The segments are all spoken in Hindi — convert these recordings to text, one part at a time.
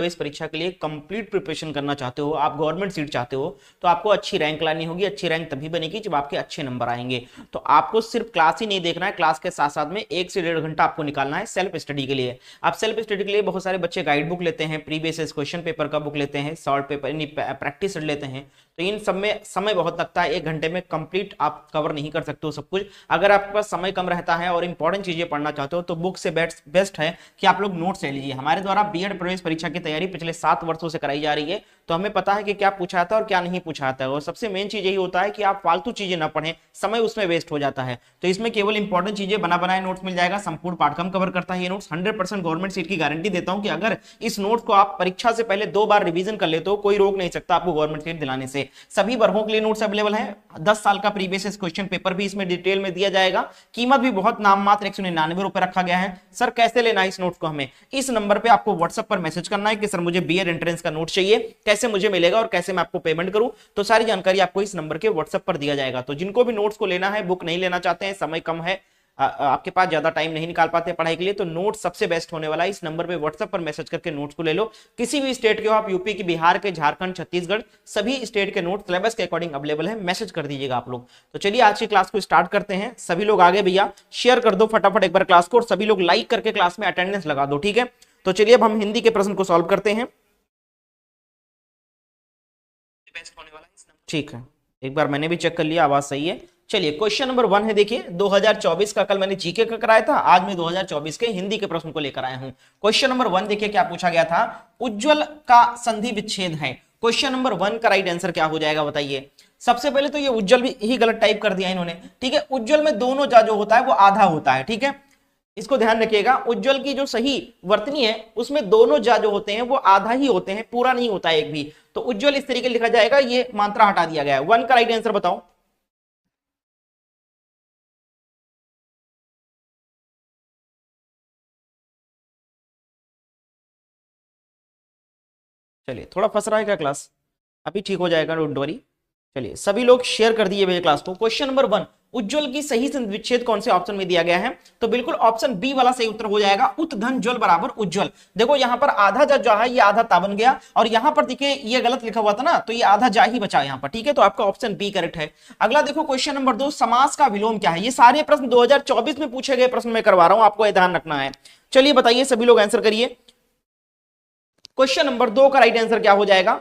प्रवेश परीक्षा के लिए कंप्लीट प्रिपरेशन करना चाहते हो, आप गवर्नमेंट सीट चाहते हो, तो आपको अच्छी रैंक लानी होगी। अच्छी रैंक तभी बनेगी जब आपके अच्छे नंबर आएंगे। तो आपको सिर्फ क्लास ही नहीं देखना है, क्लास के साथ साथ में 1 से 1.5 घंटा आपको निकालना है सेल्फ स्टडी के लिए। आप सेल्फ स्टडी के लिए बहुत सारे बच्चे गाइड बुक लेते हैं, प्रीवियस क्वेश्चन पेपर का बुक लेते हैं, शॉर्ट पेपर प्रैक्टिस लेते हैं, तो इन सब में समय बहुत लगता है। 1 घंटे में कंप्लीट आप कवर नहीं कर सकते हो सब कुछ। अगर आपके पास समय कम रहता है और इंपॉर्टेंट चीजें पढ़ना चाहते हो तो बुक से बेस्ट है कि आप लोग नोट्स ले लीजिए। हमारे द्वारा बीएड प्रवेश परीक्षा की तैयारी पिछले 7 वर्षों से कराई जा रही है, तो हमें पता है कि क्या पूछा जाता है और क्या नहीं पूछा जाता है। और सबसे मेन चीज यही होता है कि आप फालतू चीजें ना पढ़ें, समय उसमें वेस्ट हो जाता है। तो इसमें केवल इंपॉर्टेंट चीजें बना बनाए नोट्स मिल जाएगा, संपूर्ण पाठ्यक्रम कवर करता है ये नोट्स। 100% गवर्नमेंट सीट की गारंटी देता हूं कि अगर इस नोट्स को आप परीक्षा से पहले 2 बार रिवीजन कर लेते हो, कोई रोक नहीं सकता आपको गवर्नमेंट सीट दिलाने से। सभी वर्गों के लिए नोट्स अवेलेबल है। 10 साल का प्रीवियस क्वेश्चन पेपर भी इसमें डिटेल में दिया जाएगा। कीमत भी बहुत नाम मात्र 199 रुपए रखा गया है। सर कैसे लेना है इस नोट्स को? हमें इस नंबर पे आपको व्हाट्सएप पर मैसेज करना है कि सर मुझे बीएड एंट्रेंस का नोट चाहिए, कैसे मुझे मिलेगा और कैसे मैं आपको पेमेंट करूं। तो सारी जानकारी आपको इस नंबर के व्हाट्सएप पर दिया जाएगा। तो जिनको भी नोट्स को लेना है, बुक नहीं लेना चाहते हैं, समय कम है, आपके पास ज्यादा टाइम नहीं निकाल पाते पढ़ाई के लिए, तो नोट सबसे बेस्ट होने वाला है। इस नंबर पे व्हाट्सएप पर मैसेज करके नोट्स को ले लो। किसी भी स्टेट के हो आप, यूपी के, बिहार के, झारखंड, छत्तीसगढ़, सभी स्टेट के नोट सिलेबस के अकॉर्डिंग अवेलेबल है, मैसेज कर दीजिएगा आप लोग। तो चलिए आज की क्लास को स्टार्ट करते हैं। सभी लोग आगे भैया शेयर कर दो फटाफट एक बार क्लास को, और सभी लोग लाइक करके क्लास में अटेंडेंस लगा दो, ठीक है। तो चलिए अब हम हिंदी के प्रश्न को सॉल्व करते हैं। ठीक है, एक बार मैंने भी चेक कर लिया, आवाज सही है। चलिए क्वेश्चन नंबर 1 है, देखिए 2024 का कल मैंने जीके का कराया था, आज मैं 2024 के हिंदी के प्रश्न को लेकर आया हूं। क्वेश्चन नंबर 1 देखिए क्या पूछा गया था, उज्ज्वल का संधि विच्छेद है। क्वेश्चन नंबर 1 का राइट आंसर क्या हो जाएगा बताइए। सबसे पहले तो ये उज्ज्वल भी ही गलत टाइप कर दिया इन्होंने, ठीक है। उज्ज्वल में दोनों जा जो होता है वो आधा होता है, ठीक है, इसको ध्यान रखिएगा। उज्ज्वल की जो सही वर्तनी है उसमें दोनों जा जो होते हैं वो आधा ही होते हैं, पूरा नहीं होता है एक भी। तो उज्ज्वल इस तरीके लिखा जाएगा, ये मात्रा हटा दिया गया है। 1 का राइट आंसर बताओ। चलिए थोड़ा फंस रहा है क्या क्लास, अभी ठीक हो जाएगा, डोंट वरी। चलिए सभी लोग शेयर कर दिए भैया क्लास को। क्वेश्चन नंबर 1, उज्ज्वल की सही विच्छेद कौन से ऑप्शन में दिया गया है? तो बिल्कुल ऑप्शन बी वाला सही उत्तर हो जाएगा, उत धन ज्वल बराबर उज्ज्वल। देखो यहां पर आधा जा जो है ये आधा ता बन गया, और यहां पर देखिए ये गलत लिखा हुआ था ना, तो ये आधा जा ही बचा यहां पर, ठीक है। तो आपका ऑप्शन बी करेक्ट है। अगला देखो क्वेश्चन नंबर 2, समास का विलोम क्या है? ये सारे प्रश्न 2024 में पूछे गए प्रश्न में करवा रहा हूं, आपको ध्यान रखना है। चलिए बताइए, सभी लोग आंसर करिए। क्वेश्चन नंबर 2 का राइट आंसर क्या हो जाएगा?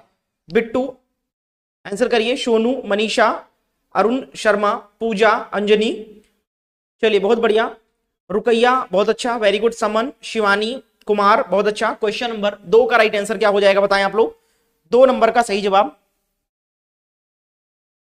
बिट्टू आंसर करिए, सोनू, मनीषा, अरुण शर्मा, पूजा, अंजनी, चलिए बहुत बढ़िया, रुकैया बहुत अच्छा, वेरी गुड, समन, शिवानी, कुमार बहुत अच्छा। क्वेश्चन नंबर 2 का राइट आंसर क्या हो जाएगा बताएं आप लोग, 2 नंबर का सही जवाब।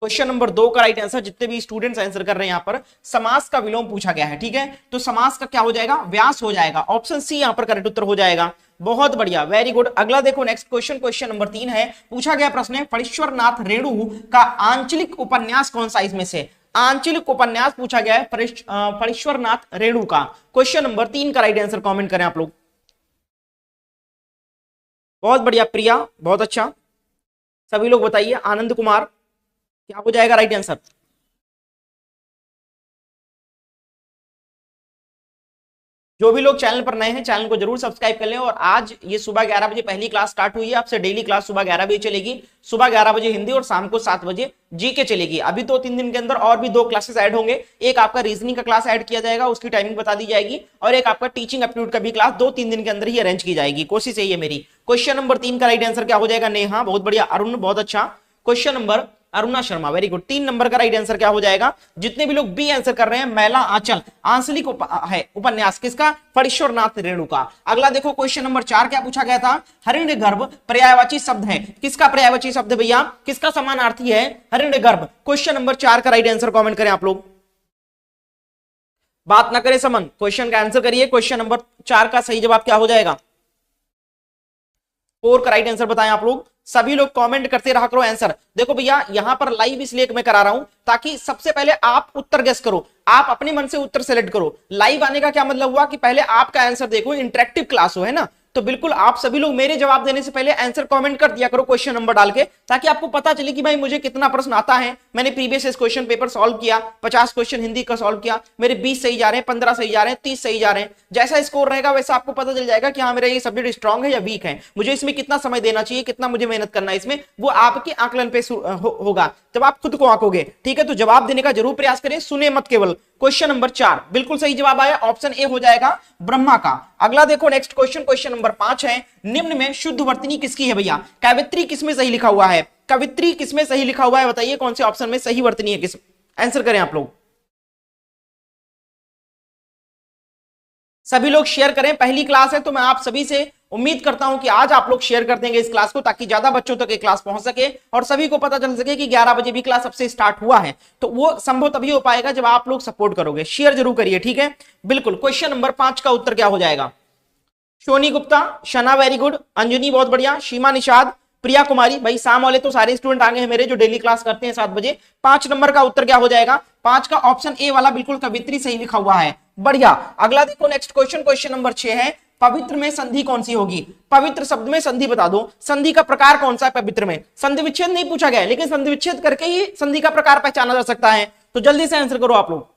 क्वेश्चन नंबर 2 का राइट आंसर, जितने भी स्टूडेंट्स आंसर कर रहे हैं यहाँ पर, समास का विलोम पूछा गया है, ठीक है। तो समास का क्या हो जाएगा? व्यास हो जाएगा। ऑप्शन सी यहाँ पर करेक्ट उत्तर हो जाएगा। बहुत बढ़िया, वेरी गुड। अगला देखो नेक्स्ट क्वेश्चन, क्वेश्चन नंबर 3 है, पूछा गया प्रश्न है, फणीश्वरनाथ रेणु का आंचलिक उपन्यास कौन सा इसमें से? आंचलिक उपन्यास पूछा गया है फणीश्वरनाथ रेणु का। क्वेश्चन नंबर 3 का राइट आंसर कमेंट करें आप लोग। बहुत बढ़िया प्रिया, बहुत अच्छा, सभी लोग बताइए। आनंद कुमार, क्या हो जाएगा राइट आंसर? जो भी लोग चैनल पर नए हैं चैनल को जरूर सब्सक्राइब कर लें। और आज ये सुबह 11 बजे पहली क्लास स्टार्ट हुई है, आपसे डेली क्लास सुबह 11 बजे चलेगी। सुबह 11 बजे हिंदी और शाम को 7 बजे जीके चलेगी। अभी 2-3 दिन के अंदर और भी 2 क्लासेस ऐड होंगे। एक आपका रीजनिंग का क्लास ऐड किया जाएगा, उसकी टाइमिंग बता दी जाएगी, और एक आपका टीचिंग एप्टीट्यूड का भी क्लास 2-3 दिन के अंदर ही अरेंज की जाएगी, कोशिश यही है मेरी। क्वेश्चन नंबर 3 का राइट आंसर क्या हो जाएगा? नेहा, बहुत बढ़िया। अरुण, बहुत अच्छा। Question number, Aruna Sharma, very good. 3 number का राइट आंसर क्या हो जाएगा? जितने भी लोग बी आंसर कर रहे हैं, मैला आंचल आंचलिक है उपन्यास किसका? फणीश्वरनाथ रेणु का। अगला देखो क्वेश्चन नंबर 4 क्या पूछा गया था? हिरण्यगर्भ पर्यायवाची शब्द है, किसका पर्यायवाची शब्द भैया? किसका समानार्थी है? हिरण्यगर्भ। क्वेश्चन नंबर 4 का राइट आंसर कमेंट करें आप लोग। बात ना करें समन, क्वेश्चन का आंसर करिए। क्वेश्चन नंबर 4 का सही जवाब क्या हो जाएगा? 4 का राइट आंसर बताएं आप लोग। सभी लोग कमेंट करते रहा करो आंसर। देखो भैया यहां पर लाइव इसलिए मैं करा रहा हूं ताकि सबसे पहले आप उत्तर गेस करो, आप अपने मन से उत्तर सेलेक्ट करो। लाइव आने का क्या मतलब हुआ कि पहले आपका आंसर देखो, इंटरेक्टिव क्लास हो, है ना। तो बिल्कुल आप सभी लोग मेरे जवाब देने से पहले आंसर कमेंट कर दिया करो क्वेश्चन नंबर डाल के, ताकि आपको पता चले कि भाई मुझे कितना प्रश्न आता है। मैंने प्रीवियस क्वेश्चन पेपर सॉल्व किया, 50 क्वेश्चन हिंदी का सॉल्व किया, मेरे 20 सही जा रहे हैं, 15 सही जा रहे हैं, 30 सही जा रहे हैं। जैसा स्कोर रहेगा वैसा आपको पता चल जाएगा कि हाँ मेरा ये सब्जेक्ट स्ट्रांग है या वीक है, मुझे इसमें कितना समय देना चाहिए, कितना मुझे मेहनत करना है इसमें, वो आपके आकलन पे होगा जब आप खुद को आंकोगे। ठीक है, तो जवाब देने का जरूर प्रयास करें, सुने मत केवल। क्वेश्चन नंबर 4 बिल्कुल सही जवाब आया, ऑप्शन ए हो जाएगा ब्रह्मा का। अगला देखो नेक्स्ट क्वेश्चन, क्वेश्चन नंबर 5 है, निम्न में शुद्ध वर्तनी किसकी है भैया? कवित्री किसमें सही लिखा हुआ है? कवित्री किसमें सही लिखा हुआ है? बताइए कौन से ऑप्शन में सही वर्तनी है, किस आंसर करें आप लोग। सभी लोग शेयर करें, पहली क्लास है तो मैं आप सभी से उम्मीद करता हूं कि आज आप लोग शेयर कर देंगे इस क्लास को, ताकि ज्यादा बच्चों तक ये क्लास पहुंच सके और सभी को पता चल सके कि 11 बजे भी क्लास अब से स्टार्ट हुआ है। तो वो संभव तभी हो पाएगा जब आप लोग सपोर्ट करोगे। शेयर जरूर करिए, ठीक है। बिल्कुल, क्वेश्चन नंबर 5 का उत्तर क्या हो जाएगा? सोनी गुप्ता, शना वेरी गुड, अंजनी बहुत बढ़िया, सीमा निषाद, प्रिया कुमारी। भाई शाम वाले तो सारे स्टूडेंट आ गए हैं मेरे जो डेली क्लास करते हैं 7 बजे। 5 नंबर का उत्तर क्या हो जाएगा? 5 का ऑप्शन ए वाला बिल्कुल कवित्री सही लिखा हुआ है, बढ़िया। अगला देखो नेक्स्ट क्वेश्चन, क्वेश्चन नंबर 6 है, पवित्र में संधि कौन सी होगी? पवित्र शब्द में संधि बता दो, संधि का प्रकार कौन सा है पवित्र में? संधि विच्छेद नहीं पूछा गया है, लेकिन संधि विच्छेद करके ही संधि का प्रकार पहचाना जा सकता है। तो जल्दी से आंसर करो आप लोग।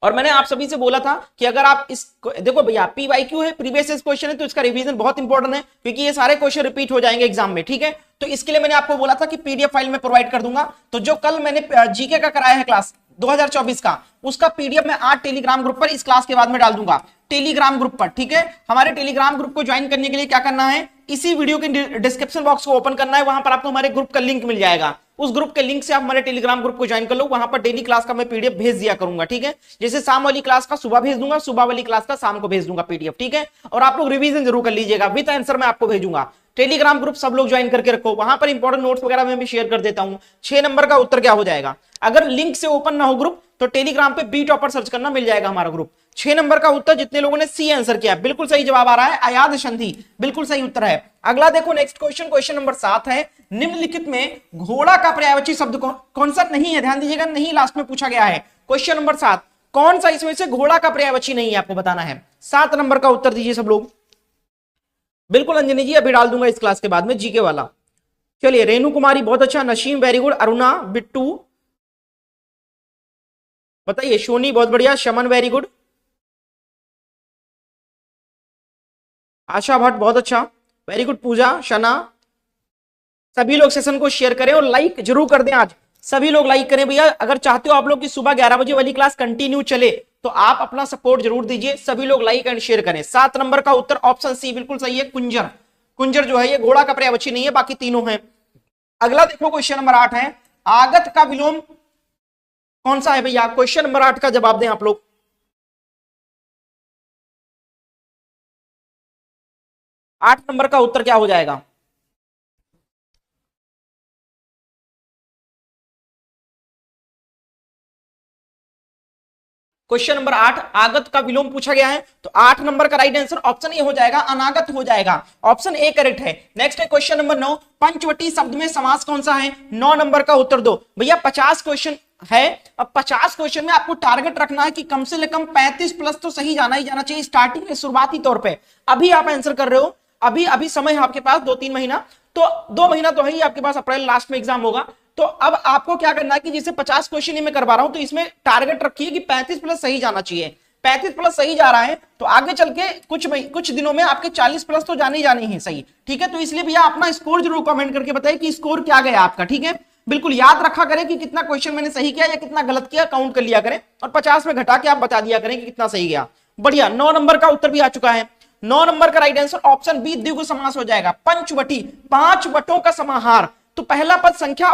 और मैंने आप सभी से बोला था कि अगर आप इस देखो भैया पीवाईक्यू है, प्रीवियस क्वेश्चन है, तो इसका रिवीजन बहुत इंपॉर्टेंट है, क्योंकि ये सारे क्वेश्चन रिपीट हो जाएंगे एग्जाम में, ठीक है। तो इसके लिए मैंने आपको बोला था कि पीडीएफ फाइल में प्रोवाइड कर दूंगा। तो जो कल मैंने जीके का कराया है क्लास 2024 का, उसका पीडीएफ मैं आज टेलीग्राम ग्रुप पर इस क्लास के बाद में डाल दूंगा, टेलीग्राम ग्रुप पर, ठीक है। हमारे टेलीग्राम ग्रुप को ज्वाइन करने के लिए क्या करना है, इसी वीडियो के डिस्क्रिप्शन बॉक्स को ओपन करना है, वहां पर आपको हमारे ग्रुप का लिंक मिल जाएगा। उस ग्रुप के लिंक से आप हमारे टेलीग्राम ग्रुप को ज्वाइन कर लो, वहां पर डेली क्लास का मैं पीडीएफ भेज दिया करूंगा, ठीक है। जैसे शाम वाली क्लास का सुबह भेज दूंगा, सुबह वाली क्लास का शाम को भेज दूंगा पीडीएफ, ठीक है। और आप लोग रिवीजन जरूर कर लीजिएगा, विद आंसर मैं आपको भेजूंगा। टेलीग्राम ग्रुप सब लोग ज्वाइन करके रखो, वहां पर इंपॉर्टेंट नोट्स वगैरह मैं भी शेयर कर देता हूं। 6 नंबर का उत्तर क्या हो जाएगा? अगर लिंक से ओपन ना हो ग्रुप तो टेलीग्राम पे बी टॉपर सर्च करना, मिल जाएगा हमारा ग्रुप। 6 नंबर का उत्तर जितने लोगों ने सी आंसर किया बिल्कुल सही जवाब आ रहा है, अयाद संधि बिल्कुल सही उत्तर है। अगला देखो नेक्स्ट क्वेश्चन, क्वेश्चन नंबर 7 है, निम्नलिखित में घोड़ा का पर्यायवाची शब्द कौन सा नहीं है? ध्यान दीजिएगा, नहीं लास्ट में पूछा गया है। क्वेश्चन नंबर 7 कौन सा इसमें से घोड़ा का पर्यायवाची नहीं है, आपको बताना है। 7 नंबर का उत्तर दीजिए सब लोग। बिल्कुल अंजनी जी, अभी डाल दूंगा इस क्लास के बाद में जीके वाला। चलिए, रेणु कुमारी बहुत अच्छा, नसीम वेरी गुड, अरुणा, बिट्टू बताइए, सोनी बहुत बढ़िया, शमन वेरी गुड, आशा भट्ट बहुत अच्छा, वेरी गुड, पूजा, शना। सभी लोग सेशन को शेयर करें और लाइक जरूर कर दें, आज सभी लोग लाइक करें भैया। अगर चाहते हो आप लोग कि सुबह 11 बजे वाली क्लास कंटिन्यू चले तो आप अपना सपोर्ट जरूर दीजिए, सभी लोग लाइक एंड शेयर करें। 7 नंबर का उत्तर ऑप्शन सी बिल्कुल सही है, कुंजर। कुंजर जो है ये घोड़ा का पर्यायवाची नहीं है, बाकी तीनों हैं। अगला देखो क्वेश्चन नंबर 8 है, आगत का विलोम कौन सा है भैया? क्वेश्चन नंबर 8 का जवाब दें आप लोग। 8 नंबर का उत्तर क्या हो जाएगा? क्वेश्चन नंबर 8 आगत का विलोम पूछा गया है, तो 8 नंबर का राइट आंसर ऑप्शन ए हो जाएगा, अनागत हो जाएगा, ऑप्शन ए करेक्ट है। नेक्स्ट है क्वेश्चन नंबर 9, पंचवटी शब्द में समास कौन सा है? 9 नंबर का उत्तर दो भैया। 50 क्वेश्चन है, अब 50 क्वेश्चन में आपको टारगेट रखना है कि कम से कम 35 प्लस तो सही जाना ही जाना चाहिए स्टार्टिंग में, शुरुआती तौर पर। अभी आप आंसर कर रहे हो, अभी अभी समय है आपके पास 2-3 महीना, तो 2 महीना तो है ही आपके पास, अप्रैल लास्ट में एग्जाम होगा। तो अब आपको क्या करना है कि जैसे 50 क्वेश्चन ही मैं करवा रहा हूं, तो इसमें टारगेट रखिए कि 35 प्लस सही जाना चाहिए। 35 प्लस सही जा रहा है तो आगे चल के कुछ दिनों में आपके 40 प्लस तो जाने ही जाने हैं, सही, ठीक है। तो इसलिए भैया अपना स्कोर जरूर कमेंट करके बताइए कि स्कोर क्या गया आपका, ठीक है। बिल्कुल याद रखा करें कि कितना क्वेश्चन मैंने सही किया या कितना गलत किया, काउंट कर लिया करें और 50 में घटा के आप बता दिया करें कि कितना सही गया। बढ़िया, 9 नंबर का उत्तर भी आ चुका है। 9 नंबर का राइट आंसर ऑप्शन बी द्विगु समास हो जाएगा, पंचवटी, 5 वटों का समाहार। तो पहला पद संख्या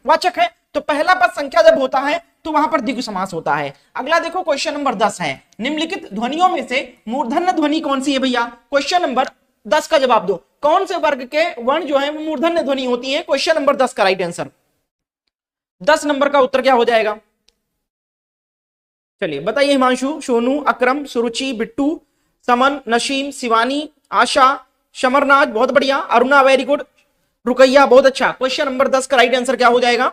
वाचक है, तो पहला पद संख्या जब होता है तो वहां पर द्विगु समास होता है। अगला देखो क्वेश्चन नंबर 10 है, निम्नलिखित ध्वनियों में से मूर्धन्य ध्वनि कौन सी है भैया? क्वेश्चन नंबर 10 का जवाब दो, कौन से वर्ग के वर्ण जो है वो मूर्धन्य ध्वनि होती है? क्वेश्चन नंबर 10 का राइट आंसर। 10 नंबर का उत्तर क्या हो जाएगा? चलिए बताइए, हिमांशु, सोनू, अक्रम, सुरुचि, बिट्टू, समन, नशीम, शिवानी, आशा, शमरनाथ बहुत बढ़िया, अरुणा वेरी गुड, रुकैया बहुत अच्छा। क्वेश्चन नंबर 10 का राइट आंसर क्या हो जाएगा?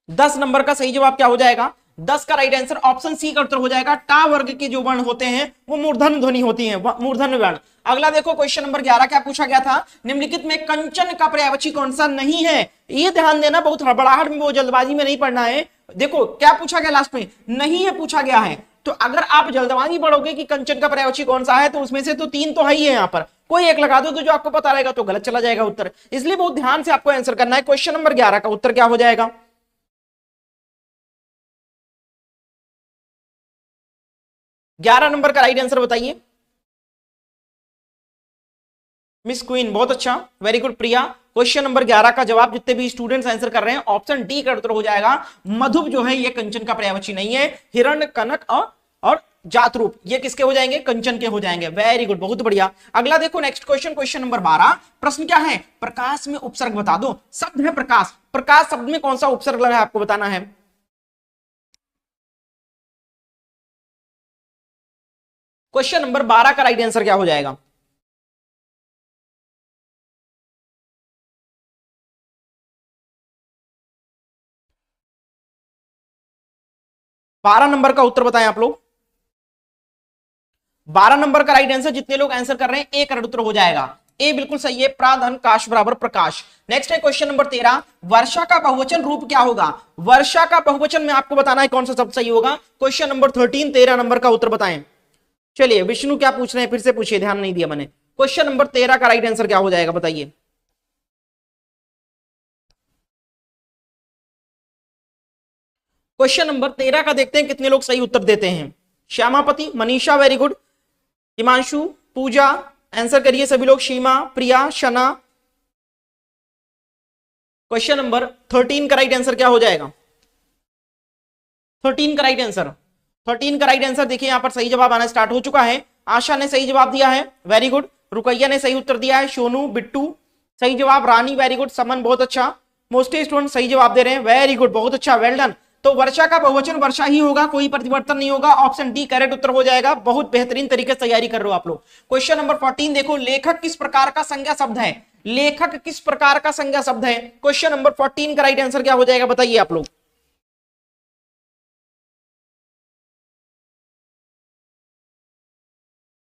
10 नंबर का सही जवाब क्या हो जाएगा? 10 का राइट आंसर ऑप्शन सी का उत्तर हो जाएगा। टा वर्ग के जो वर्ण होते हैं वो मूर्धन्य ध्वनि होती है, मूर्धन्य वर्ण। अगला देखो क्वेश्चन नंबर 11 क्या पूछा गया था? निम्नलिखित में कंचन का पर्यायवाची कौन सा नहीं है? ये ध्यान देना, बहुत हड़बड़ाहट में, वो जल्दबाजी में नहीं पढ़ना है। देखो क्या पूछा गया लास्ट में, नहीं है पूछा गया है। तो अगर आप जल्दबाजी पढ़ोगे कि कंचन का पर्यायवाची कौन सा है, तो उसमें से तो 3 तो है ही है, यहाँ पर कोई एक लगा दो तो जो आपको पता रहेगा तो गलत चला जाएगा उत्तर। इसलिए बहुत ध्यान से आपको आंसर करना है। क्वेश्चन नंबर 11 का उत्तर क्या हो जाएगा? 11 नंबर का राइट आंसर बताइए। मिस क्वीन, बहुत अच्छा, वेरी गुड। प्रिया, क्वेश्चन नंबर 11 का जवाब जितने भी स्टूडेंट्स आंसर कर रहे हैं ऑप्शन डी का उत्तर हो जाएगा। मधुप जो है ये कंचन का पर्यायवाची नहीं है। हिरण्य, कनक और जात रूप ये किसके हो जाएंगे? कंचन के हो जाएंगे। वेरी गुड, बहुत बढ़िया। अगला देखो नेक्स्ट क्वेश्चन, क्वेश्चन नंबर 12। प्रश्न क्या है? प्रकाश में उपसर्ग बता दो। शब्द है प्रकाश, प्रकाश शब्द में कौन सा उपसर्ग लगा है आपको बताना है। क्वेश्चन नंबर 12 का राइट आंसर क्या हो जाएगा? 12 नंबर का उत्तर बताएं आप लोग। 12 नंबर का राइट आंसर जितने लोग आंसर कर रहे हैं ए करेक्ट उत्तर हो जाएगा। ए बिल्कुल सही है, प्राधन काश बराबर प्रकाश। नेक्स्ट है क्वेश्चन नंबर 13। वर्षा का बहुवचन रूप क्या होगा? वर्षा का बहुवचन में आपको बताना है कौन सा शब्द सही होगा। क्वेश्चन नंबर 13, 13 नंबर का उत्तर बताएं। चलिए विष्णु क्या पूछ रहे हैं, फिर से पूछिए, ध्यान नहीं दिया मैंने। क्वेश्चन नंबर 13 का राइट आंसर क्या हो जाएगा बताइए। क्वेश्चन नंबर 13 का देखते हैं कितने लोग सही उत्तर देते हैं। श्यामापति, मनीषा वेरी गुड, हिमांशु, पूजा आंसर करिए सभी लोग, सीमा, प्रिया, शना। क्वेश्चन नंबर 13 का राइट आंसर क्या हो जाएगा? 13 का राइट आंसर, 13 का राइट आंसर देखिए यहां पर सही जवाब आना स्टार्ट हो चुका है। आशा ने सही जवाब दिया है, वेरी गुड। रुकैया ने सही उत्तर दिया है, सोनू, बिट्टू सही जवाब, रानी वेरी गुड, समन बहुत अच्छा, मोस्टली स्टूडेंट सही जवाब दे रहे हैं, वेरी गुड, बहुत अच्छा, वेल डन। तो वर्षा का बहुवचन वर्षा ही होगा, कोई परिवर्तन नहीं होगा। ऑप्शन डी करेक्ट उत्तर हो जाएगा। बहुत बेहतरीन तरीके से तैयारी कर रहे हो आप लोग। क्वेश्चन नंबर 14 देखो, लेखक किस प्रकार का संज्ञा शब्द है? लेखक किस प्रकार का संज्ञा शब्द है? क्वेश्चन नंबर 14 का राइट आंसर क्या हो जाएगा बताइए आप लोग।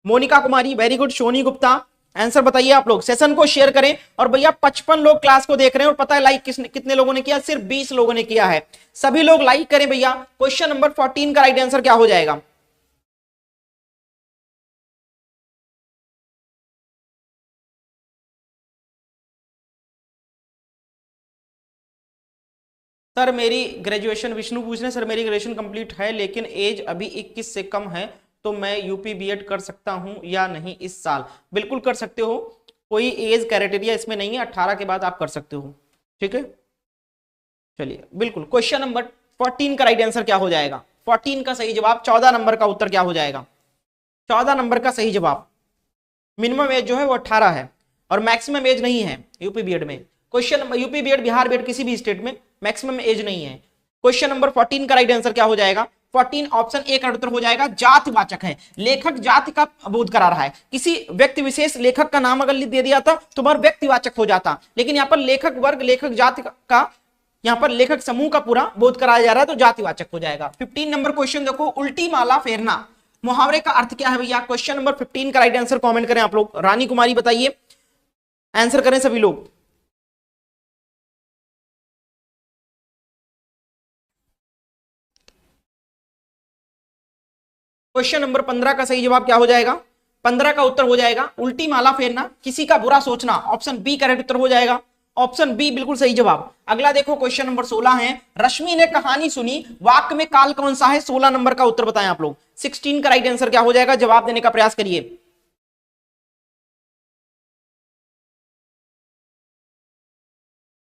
Monika Kumari very good, Soni Gupta answer बताइए आप लोग। सेशन को शेयर करें। और भैया 55 लोग क्लास को देख रहे हैं और पता है लाइक कितने लोगों ने किया? सिर्फ 20 लोगों ने किया है। सभी लोग लाइक करें भैया। क्वेश्चन नंबर 14 का राइट आंसर क्या हो जाएगा? सर मेरी ग्रेजुएशन, विष्णु पूछ रहे हैं सर मेरी ग्रेजुएशन कंप्लीट है लेकिन एज अभी 21 से कम है, तो मैं यूपी बीएड कर सकता हूं या नहीं इस साल? बिल्कुल कर सकते हो, कोई एज क्राइटेरिया इसमें नहीं है, 18 के बाद आप कर सकते हो, ठीक है। चलिए बिल्कुल, क्वेश्चन नंबर 14 का राइट आंसर क्या हो जाएगा? 14 का सही जवाब, 14 नंबर का उत्तर क्या हो जाएगा? 14 नंबर का सही जवाब, मिनिमम एज जो है वो 18 है और मैक्सिमम एज नहीं है यूपी बीएड में। Question UP BEd, Bihar BEd किसी भी स्टेट में मैक्सिमम एज नहीं है। क्वेश्चन नंबर 14 का राइट आंसर क्या हो जाएगा? 14 ऑप्शन ए का उत्तर हो जाएगा। जातिवाचक है, लेखक जाति का बोध करा रहा है। किसी व्यक्ति विशेष लेखक का नाम अगर दे दिया था तो वह व्यक्तिवाचक हो जाता, लेकिन यहाँ पर लेखक वर्ग, लेखक जाति का, यहाँ पर लेखक समूह का पूरा बोध कराया जा रहा है तो जातिवाचक हो जाएगा। 15 नंबर क्वेश्चन देखो, उल्टी माला फेरना मुहावरे का अर्थ क्या है भैया? क्वेश्चन नंबर 15 का राइट आंसर कमेंट करें आप लोग। रानी कुमारी बताइए, आंसर करें सभी लोग। क्वेश्चन नंबर 15 का सही जवाब क्या हो जाएगा? 15 का उत्तर हो जाएगा उल्टी माला फेरना, किसी का बुरा सोचना। ऑप्शन बी करेक्ट उत्तर हो जाएगा। ऑप्शन बी बिल्कुल सही जवाब। अगला देखो क्वेश्चन नंबर 16 है, रश्मि ने कहानी सुनी, वाक्य में काल कौन सा है? 16 नंबर का उत्तर बताएं आप लोग। 16 का राइट आंसर क्या हो जाएगा? जवाब देने का प्रयास करिए।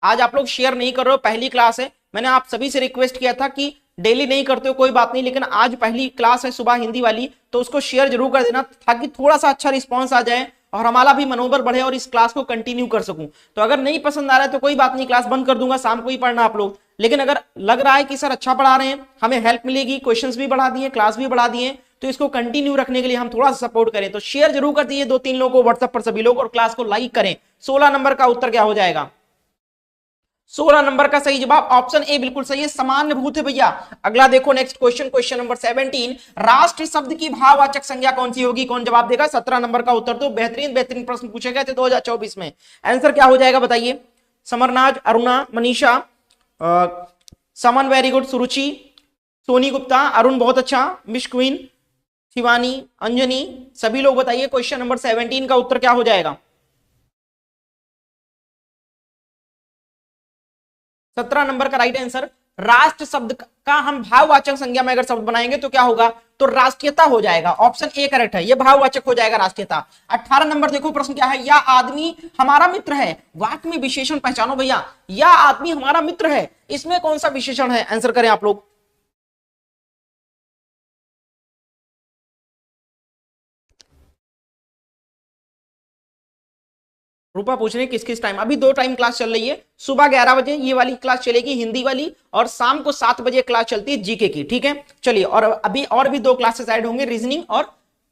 आज आप लोग शेयर नहीं कर रहे हो, पहली क्लास है, मैंने आप सभी से रिक्वेस्ट किया था कि डेली नहीं करते हो कोई बात नहीं, लेकिन आज पहली क्लास है सुबह हिंदी वाली, तो उसको शेयर जरूर कर देना ताकि थोड़ा सा अच्छा रिस्पांस आ जाए और हमारा भी मनोबल बढ़े और इस क्लास को कंटिन्यू कर सकूं। तो अगर नहीं पसंद आ रहा है तो कोई बात नहीं, क्लास बंद कर दूंगा, शाम को ही पढ़ना आप लोग। लेकिन अगर लग रहा है कि सर अच्छा पढ़ा रहे हैं, हमें हेल्प मिलेगी, क्वेश्चंस भी बढ़ा दिए, क्लास भी बढ़ा दिए, तो इसको कंटिन्यू रखने के लिए हम थोड़ा सा सपोर्ट करें, तो शेयर जरूर कर दिए 2-3 लोगों को व्हाट्सएप पर सभी लोग, और क्लास को लाइक करें। 16 नंबर का उत्तर क्या हो जाएगा? 16 नंबर का सही जवाब ऑप्शन ए बिल्कुल सही है, सामान्य भूत है भैया। अगला देखो नेक्स्ट क्वेश्चन, क्वेश्चन नंबर 17, राष्ट्र शब्द की भाववाचक संज्ञा कौन सी होगी? कौन जवाब देगा? 17 नंबर का उत्तर तो बेहतरीन बेहतरीन प्रश्न पूछे गए थे 2024 में। आंसर क्या हो जाएगा बताइए? समरनाज, अरुणा, मनीषा, समन वेरी गुड, सुरुचि, सोनी गुप्ता, अरुण बहुत अच्छा, मिस क्वीन, शिवानी, अंजनी, सभी लोग बताइए क्वेश्चन नंबर 17 का उत्तर क्या हो जाएगा? 17 नंबर का राइट आंसर, राष्ट्र शब्द का हम भाववाचक संज्ञा में अगर शब्द बनाएंगे तो क्या होगा? तो राष्ट्रीयता हो जाएगा। ऑप्शन ए करेक्ट है, ये भाववाचक हो जाएगा राष्ट्रीयता। 18 नंबर देखो प्रश्न क्या है, या आदमी हमारा मित्र है, वाक्य में विशेषण पहचानो भैया। या आदमी हमारा मित्र है, इसमें कौन सा विशेषण है? आंसर करें आप लोग। रूपा पूछ रहे हैं किस किस टाइम? अभी 2 टाइम क्लास चल रही है, सुबह 11 बजे ये वाली क्लास चलेगी हिंदी वाली, और शाम को 7 बजे क्लास चलती है जीके की, ठीक है। चलिए, और अभी और भी 2 क्लासेस ऐड होंगे, रीजनिंग और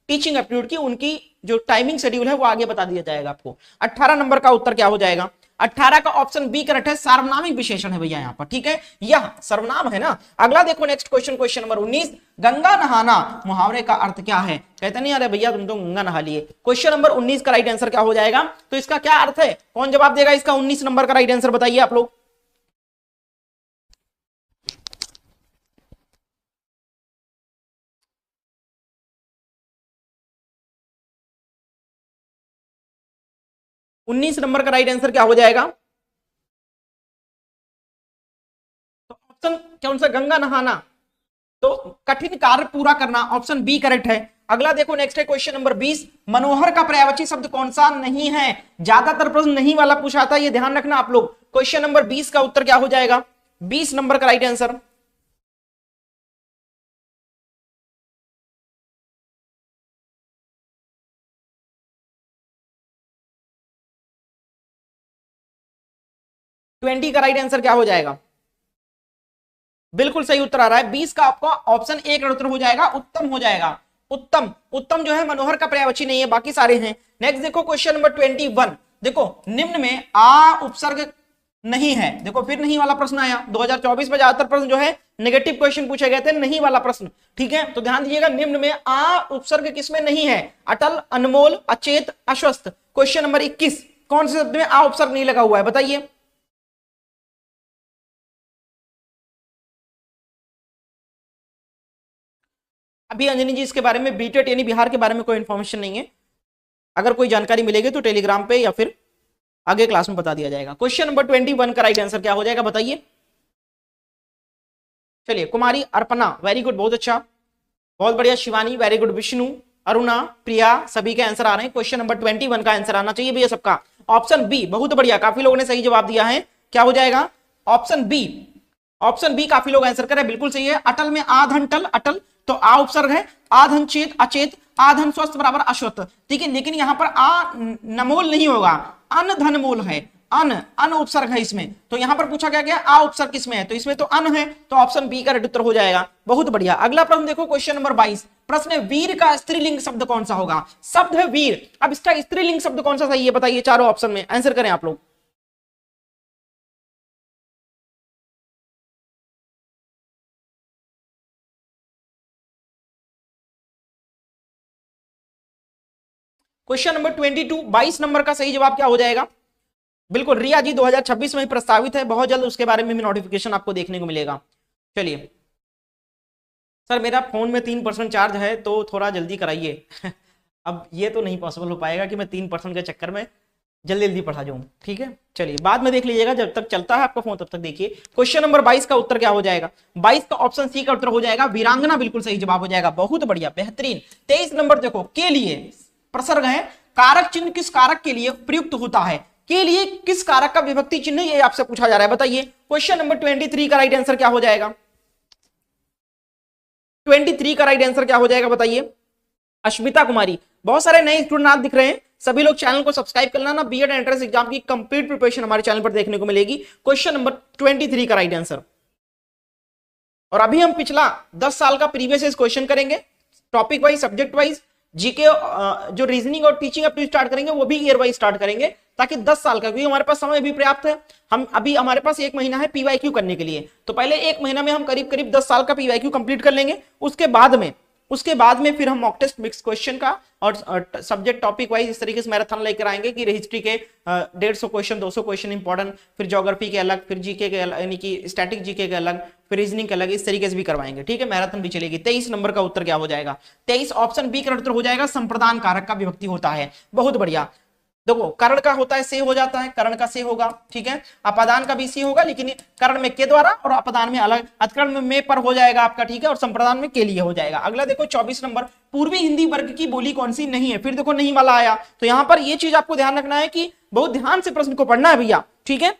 टीचिंग एप्टीट्यूड की, उनकी जो टाइमिंग शेड्यूल है वो आगे बता दिया जाएगा आपको। 18 नंबर का उत्तर क्या हो जाएगा? 18 का ऑप्शन बी करेक्ट है, सार्वनामिक विशेषण है भैया यहाँ पर, ठीक है, यह सर्वनाम है ना। अगला देखो next question, question number 19, Ganga नहाना मुहावरे का अर्थ क्या है? कहते नहीं अरे भैया तुम तो गंगा नहा लिए। क्वेश्चन नंबर 19 का राइट आंसर क्या हो जाएगा? तो इसका क्या अर्थ है? कौन जवाब देगा इसका? 19 नंबर का राइट आंसर बताइए आप लोग। उन्नीस नंबर का राइट आंसर क्या हो जाएगा? तो ऑप्शन कौन सा? गंगा नहाना, तो कठिन कार्य पूरा करना, ऑप्शन बी करेक्ट है। अगला देखो नेक्स्ट है क्वेश्चन नंबर 20, मनोहर का पर्यायवाची शब्द कौन सा नहीं है? ज्यादातर प्रश्न नहीं वाला पूछा था, ये ध्यान रखना आप लोग। क्वेश्चन नंबर 20 का उत्तर क्या हो जाएगा? 20 नंबर का राइट आंसर। ट्वेंटी का राइट आंसर क्या हो जाएगा? बिल्कुल सही उत्तर आ रहा है, 20 का आपका ऑप्शन ए का उत्तर हो जाएगा, उत्तम हो जाएगा। उत्तम, उत्तम जो है मनोहर का पर्यायवाची नहीं है, बाकी सारे हैं। नेक्स्ट देखो क्वेश्चन नंबर 21, देखो निम्न में आ उपसर्ग नहीं है, देखो फिर नहीं वाला प्रश्न आया। 2024 में ज्यादातर प्रश्न जो है नेगेटिव क्वेश्चन पूछे गए थे, नहीं वाला प्रश्न, ठीक है। तो ध्यान दीजिएगा, निम्न में आ उपसर्ग किसमें नहीं है? अटल, अनमोल, अचेत, अस्वस्थ। क्वेश्चन नंबर 21, कौन से शब्द में आ उपसर्ग नहीं लगा हुआ है बताइए? अभी अंजनी जी इसके बारे में, बीटेट यानी बिहार के बारे में कोई इंफॉर्मेशन नहीं है, अगर कोई जानकारी मिलेगी तो टेलीग्राम पे या फिर आगे क्लास में बता दिया जाएगा। क्वेश्चन नंबर 21 का राइट आंसर क्या हो जाएगा बताइए? चलिए, कुमारी अर्पणा, वेरी गुड, बहुत अच्छा, बहुत बढ़िया। Shivani, very good. विष्णु, अरुणा, प्रिया, सभी के आंसर आ रहे हैं। क्वेश्चन नंबर 21 का आंसर आना चाहिए भैया सबका, ऑप्शन बी, बहुत बढ़िया, काफी लोगों ने सही जवाब दिया है। क्या हो जाएगा? ऑप्शन बी, ऑप्शन बी काफी लोग आंसर करें, बिल्कुल सही है। अटल में आधन टल, अटल तो आ उपसर्ग है, आधन चेत अचेत, आधन स्वस्थ बराबर अश्वत्थ, ठीक है। लेकिन यहां पर आ नमोल नहीं होगा, अन धनमूल है, अन अन उपसर्ग है इसमें। तो यहां पर पूछा गया आ उपसर्ग किसमें है? तो इसमें तो अन है, तो ऑप्शन बी का राइट उत्तर हो जाएगा। बहुत बढ़िया। अगला प्रश्न देखो, क्वेश्चन नंबर 22, प्रश्न है वीर का स्त्रीलिंग शब्द कौन सा होगा? शब्द है वीर, अब इसका स्त्रीलिंग शब्द कौन सा सही है बताइए? चारों ऑप्शन में आंसर करें आप लोग। क्वेश्चन नंबर 22, 22 नंबर का सही जवाब क्या हो जाएगा? बिल्कुल, रिया जी 2026 में ही प्रस्तावित है, बहुत जल्द उसके बारे में भी नोटिफिकेशन आपको देखने को मिलेगा। चलिए सर, मेरा फोन में 3% चार्ज है तो थोड़ा जल्दी कराइए। अब ये तो नहीं पॉसिबल हो पाएगा कि मैं 3% के चक्कर में जल्दी जल्दी पढ़ा जाऊं, ठीक है। चलिए बाद में देख लीजिएगा, जब तक चलता है आपका फोन तब तक देखिए। क्वेश्चन नंबर 22 का उत्तर क्या हो जाएगा? 22 का ऑप्शन सी का उत्तर हो जाएगा, वीरांगना, बिल्कुल सही जवाब हो जाएगा, बहुत बढ़िया, बेहतरीन। 23 नंबर देखो, के लिए प्रसर्ग है, कारक चिन्ह किस कारक के लिए प्रयुक्त होता है? के लिए किस कारक का विभक्ति चिन्ह ये आपसे पूछा जा रहा है, बताइए। क्वेश्चन नंबर 23 का राइट आंसर क्या हो जाएगा? 23 का राइट आंसर क्या हो जाएगा बताइए? अश्मिता कुमारी। बहुत सारे नए स्टूडेंट आप दिख रहे हैं, सभी लोग चैनल को सब्सक्राइब कर लेना, बीएड एंट्रेंस एग्जाम की कंप्लीट प्रिपरेशन हमारे चैनल पर देखने को मिलेगी। क्वेश्चन नंबर 23 का राइट आंसर। और अभी हम पिछला 10 साल का प्रीवियस क्वेश्चन करेंगे, topic wise, subject wise, GK जो रीजनिंग और टीचिंग अपनी स्टार्ट करेंगे वो भी ईयर वाइज स्टार्ट करेंगे, ताकि 10 साल का, क्योंकि हमारे पास समय भी पर्याप्त है। हम अभी हमारे पास 1 महीना है पीवाईक्यू करने के लिए, तो पहले 1 महीना में हम करीब करीब 10 साल का पीवाईक्यू कंप्लीट कर लेंगे। उसके बाद में फिर हम मॉक टेस्ट मिक्स क्वेश्चन का और सब्जेक्ट टॉपिक वाइज इस तरीके से मैराथन लेकर आएंगे कि हिस्ट्री के 150 क्वेश्चन 200 क्वेश्चन इंपॉर्टेंट, फिर ज्योग्राफी के अलग, फिर जीके के अलग, यानी कि स्टैटिक जीके के अलग, फिर रीजनिंग के अलग, इस तरीके से भी करवाएंगे। ठीक है, मैराथन भी चलेगी। 23 नंबर का उत्तर क्या हो जाएगा? 23 ऑप्शन बी का उत्तर हो जाएगा, संप्रदान कारक का विभक्ति होता है। बहुत बढ़िया। देखो कर्ण का होता है से हो जाता है, कर्ण का से होगा, ठीक है। अपादान का भी से होगा, लेकिन कर्ण में के द्वारा और अपदान में अलग, अतकर्ण में पर हो जाएगा आपका, ठीक है, और संप्रदान में के लिए हो जाएगा। अगला देखो 24 नंबर, पूर्वी हिंदी वर्ग की बोली कौन सी नहीं है? फिर देखो नहीं वाला आया, तो यहां पर ये चीज आपको ध्यान रखना है कि बहुत ध्यान से प्रश्न को पढ़ना है भैया, ठीक है।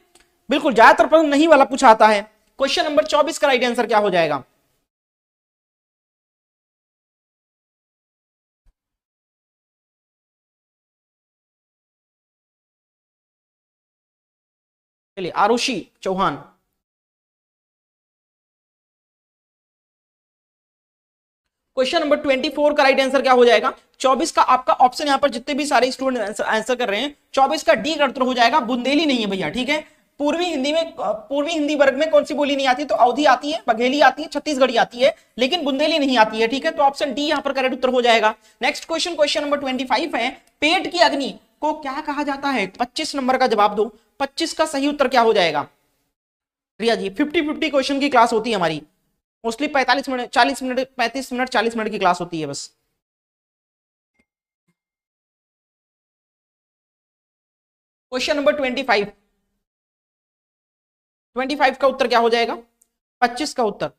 बिल्कुल, ज्यादातर प्रश्न नहीं वाला पूछा आता है। क्वेश्चन नंबर 24 का राइट आंसर क्या हो जाएगा? चलिए, आरुषि चौहान। क्वेश्चन नंबर 24 का राइट आंसर क्या हो जाएगा? 24 का आपका ऑप्शन, यहां पर जितने भी सारे स्टूडेंट आंसर कर रहे हैं, 24 का डी का उत्तर हो जाएगा, बुंदेली नहीं है भैया, ठीक है। पूर्वी हिंदी वर्ग में कौन सी बोली नहीं आती? तो अवधी आती है, बघेली आती है, छत्तीसगढ़ी आती है, लेकिन बुंदेली नहीं आती है, ठीक है। तो ऑप्शन डी यहां पर करेक्ट उत्तर हो जाएगा। नेक्स्ट क्वेश्चन, क्वेश्चन नंबर 25 है, पेट की अग्नि को क्या कहा जाता है? 25 नंबर का जवाब दो। 25 का सही उत्तर क्या हो जाएगा? रिया जी, 50-50 क्वेश्चन की क्लास होती है हमारी, mostly 45 minute 40 minute 35 minute 40 minute की क्लास होती है बस। क्वेश्चन नंबर 25 का उत्तर क्या हो जाएगा? 25 का उत्तर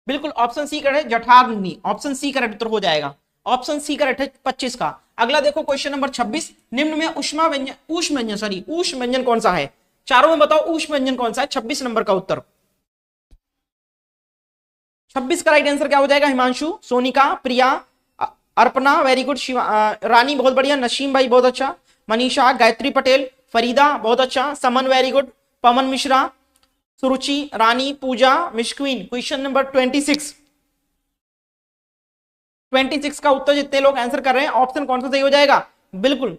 बिल्कुल ऑप्शन सी करेक्ट है, जठारग्नि, ऑप्शन सी करेक्ट उत्तर हो जाएगा। ऑप्शन सी करेक्ट है 25 का। अगला देखो क्वेश्चन नंबर 26, निम्न में ऊष्म व्यंजन कौन सा है? चारों में बताओ ऊष्म व्यंजन कौन सा है? 26 नंबर का उत्तर। 26 का राइट आंसर क्या हो जाएगा? हिमांशु, सोनिका, प्रिया, अर्पणा, वेरी गुड, शिवा, रानी बहुत बढ़िया, नसीम भाई बहुत अच्छा, मनीषा, गायत्री पटेल, फरीदा बहुत अच्छा, समन वेरी गुड, पवन मिश्रा, सुरुचि, रानी, पूजा, मिशक्वीन। क्वेश्चन नंबर 26 का उत्तर जितने लोग आंसर कर रहे हैं, ऑप्शन कौन सा सही हो जाएगा? बिल्कुल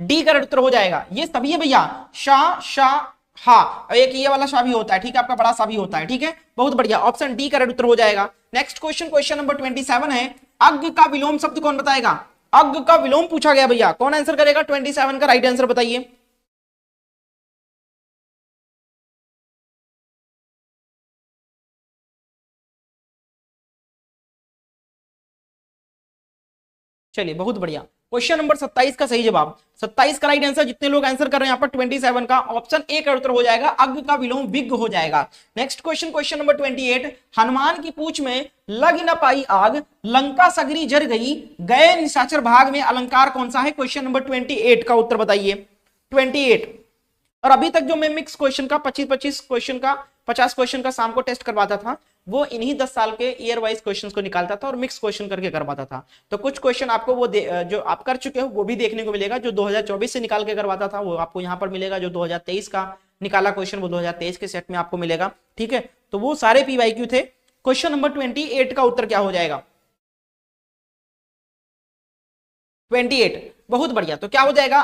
डी का उत्तर हो जाएगा। ये सभी है भैया, शाह, शाह, हा, एक ये वाला शाह भी होता है, ठीक है, आपका बड़ा सा भी होता है, ठीक है। बहुत बढ़िया, ऑप्शन डी का उत्तर हो जाएगा। नेक्स्ट क्वेश्चन, क्वेश्चन नंबर 27 है, अग्ग का विलोम शब्द कौन बताएगा? अग्ग का विलोम पूछा गया भैया, कौन आंसर करेगा? 27 का राइट आंसर बताइए। चलिए, बहुत बढ़िया। क्वेश्चन नंबर 27 का सही जवाब, 27 का राइट आंसर जितने लोग आंसर कर रहे हैं यहाँ पर 27 का, ऑप्शन ए का उत्तर हो जाएगा, अग्ग का विलोम विग्ग हो जाएगा। Next question, question number 28, Hanuman की पूंछ में लग न पाई आग, लंका सगरी जर गई, गए निशाचर भाग में अलंकार कौन सा है? क्वेश्चन नंबर 28 का उत्तर बताइए। 28। और अभी तक जो मैं मिक्स क्वेश्चन का 25-25 क्वेश्चन का 50 क्वेश्चन का शाम को टेस्ट करवाता था, वो इन्हीं 10 साल के ईयर वाइज क्वेश्चंस को निकालता था और मिक्स क्वेश्चन करके करवाता था। तो कुछ क्वेश्चन आपको वो जो आप कर चुके हो वो भी देखने को मिलेगा, जो 2024 से निकाल के करवाता था वो आपको यहाँ पर मिलेगा, जो 2023 का निकाला क्वेश्चन वो 2023 के सेट में आपको मिलेगा, ठीक है। तो वो सारे पीवाईक्यू थे। क्वेश्चन नंबर 28 का उत्तर क्या हो जाएगा? 28, बहुत बढ़िया। तो क्या हो जाएगा?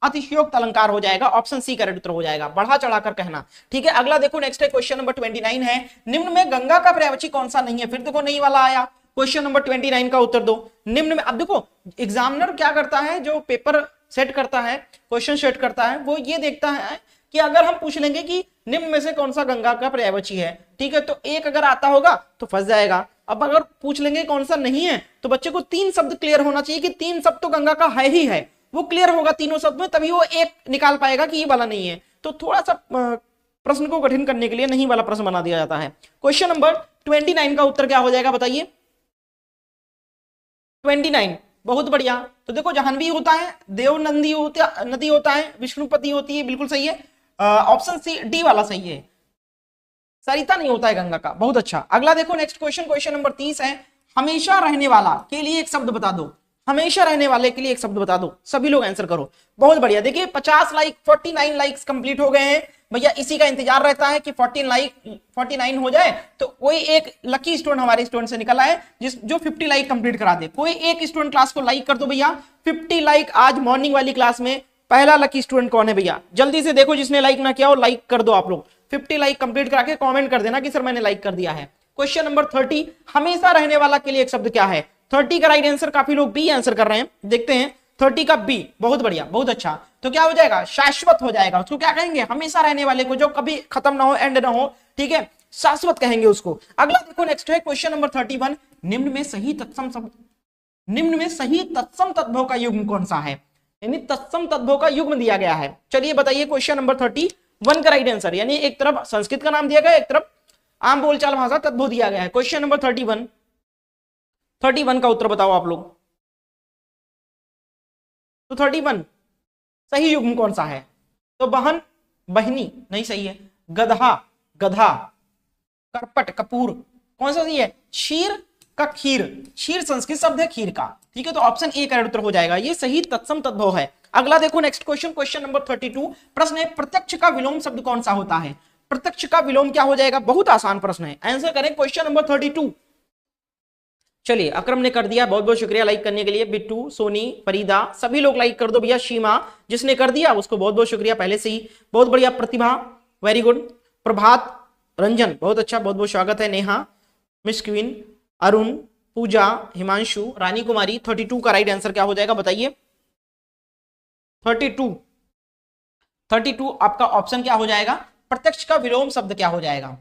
अतिशयोक्त अलंकार हो जाएगा, ऑप्शन सी करेक्ट उत्तर हो जाएगा, बढ़ा चढ़ाकर कहना, ठीक है। अगला देखो, नेक्स्ट है क्वेश्चन नंबर 29 है, निम्न में गंगा का पर्यायवाची कौन सा नहीं है? फिर देखो नहीं वाला आया। क्वेश्चन नंबर 29 का उत्तर दो। निम्न में, अब देखो एग्जामिनर क्या करता है, जो पेपर सेट करता है, क्वेश्चन सेट करता है, वो ये देखता है कि अगर हम पूछ लेंगे कि निम्न में से कौन सा गंगा का पर्यायवाची है, ठीक है, तो एक अगर आता होगा तो फंस जाएगा। अब अगर पूछ लेंगे कौन सा नहीं है, तो बच्चे को 3 शब्द क्लियर होना चाहिए कि 3 शब्द तो गंगा का है ही है, वो क्लियर होगा तीनों शब्द में, तभी वो एक निकाल पाएगा कि ये वाला नहीं है। तो थोड़ा सा प्रश्न को कठिन करने के लिए नहीं वाला प्रश्न बना दिया जाता है। क्वेश्चन नंबर 29 का उत्तर क्या हो जाएगा बताइए? 29, बहुत बढ़िया। तो देखो जाह्नवी होता है, देव नदी होता है, विष्णुपति होती है, बिल्कुल सही है, ऑप्शन सी डी वाला सही है, सरिता नहीं होता है गंगा का, बहुत अच्छा। अगला देखो नेक्स्ट क्वेश्चन, क्वेश्चन नंबर 30 है, हमेशा रहने वाला के लिए एक शब्द बता दो। हमेशा रहने वाले के लिए एक शब्द बता दो, सभी लोग आंसर करो। बहुत बढ़िया, देखिए 50 लाइक 49 लाइक्स कंप्लीट हो गए हैं। भैया इसी का इंतजार रहता है कि 49 हो जाए तो कोई एक लकी स्टूडेंट हमारे स्टूडेंट से निकला है जो 50 लाइक कंप्लीट करा दे। कोई एक स्टूडेंट क्लास को लाइक कर दो भैया, 50 लाइक आज मॉर्निंग वाली क्लास में पहला लकी स्टूडेंट कौन है भैया, जल्दी से देखो, जिसने लाइक ना किया हो लाइक कर दो। आप लोग 50 लाइक कंप्लीट करा के कमेंट कर देना कि सर मैंने लाइक कर दिया है। क्वेश्चन नंबर 30, हमेशा रहने वाला के लिए एक शब्द क्या है? 30 का राइट आंसर काफी लोग बी आंसर कर रहे हैं, देखते हैं 30 का बी, बहुत बढ़िया बहुत अच्छा। तो क्या हो जाएगा? शाश्वत हो जाएगा। उसको क्या कहेंगे? हमेशा रहने वाले को, जो कभी खत्म ना हो, एंड ना हो, ठीक है, शाश्वत कहेंगे उसको। अगला देखो नेक्स्ट है क्वेश्चन नंबर 31, निम्न में सही तत्सम तद्भव का युग्म कौन सा है? यानी तत्सम तद्भव का युग्म दिया गया है। चलिए बताइए क्वेश्चन नंबर 31 का राइट आंसर, यानी एक तरफ संस्कृत का नाम दिया गया, एक तरफ आम बोलचाल भाषा तद्भव दिया गया है। क्वेश्चन नंबर 31 का उत्तर बताओ आप लोग। तो 31 सही युग्म कौन सा है? तो बहन बहिनी नहीं सही है, गधा गधा, करपट कपूर, कौन सा सही है? क्षीर का खीर, क्षीर संस्कृत शब्द है खीर का, ठीक है, तो ऑप्शन ए करेक्ट उत्तर हो जाएगा, ये सही तत्सम तद्भव है। अगला देखो नेक्स्ट क्वेश्चन, क्वेश्चन नंबर 32, प्रश्न है प्रत्यक्ष का विलोम शब्द कौन सा होता है? प्रत्यक्ष का विलोम क्या हो जाएगा? बहुत आसान प्रश्न है, आंसर करें क्वेश्चन नंबर 32। चलिए अक्रम ने कर दिया, बहुत बहुत शुक्रिया लाइक करने के लिए। बिट्टू, सोनी, फरीदा, सभी लोग लाइक कर दो भैया। सीमा जिसने कर दिया उसको बहुत बहुत शुक्रिया पहले से ही, बहुत बढ़िया। प्रतिभा वेरी गुड, प्रभात, रंजन बहुत अच्छा, बहुत बहुत स्वागत है। नेहा, मिस क्वीन, अरुण, पूजा, हिमांशु, रानी कुमारी। 32 का राइट आंसर क्या हो जाएगा बताइए? 32 आपका ऑप्शन क्या हो जाएगा? प्रत्यक्ष का विलोम शब्द क्या हो जाएगा?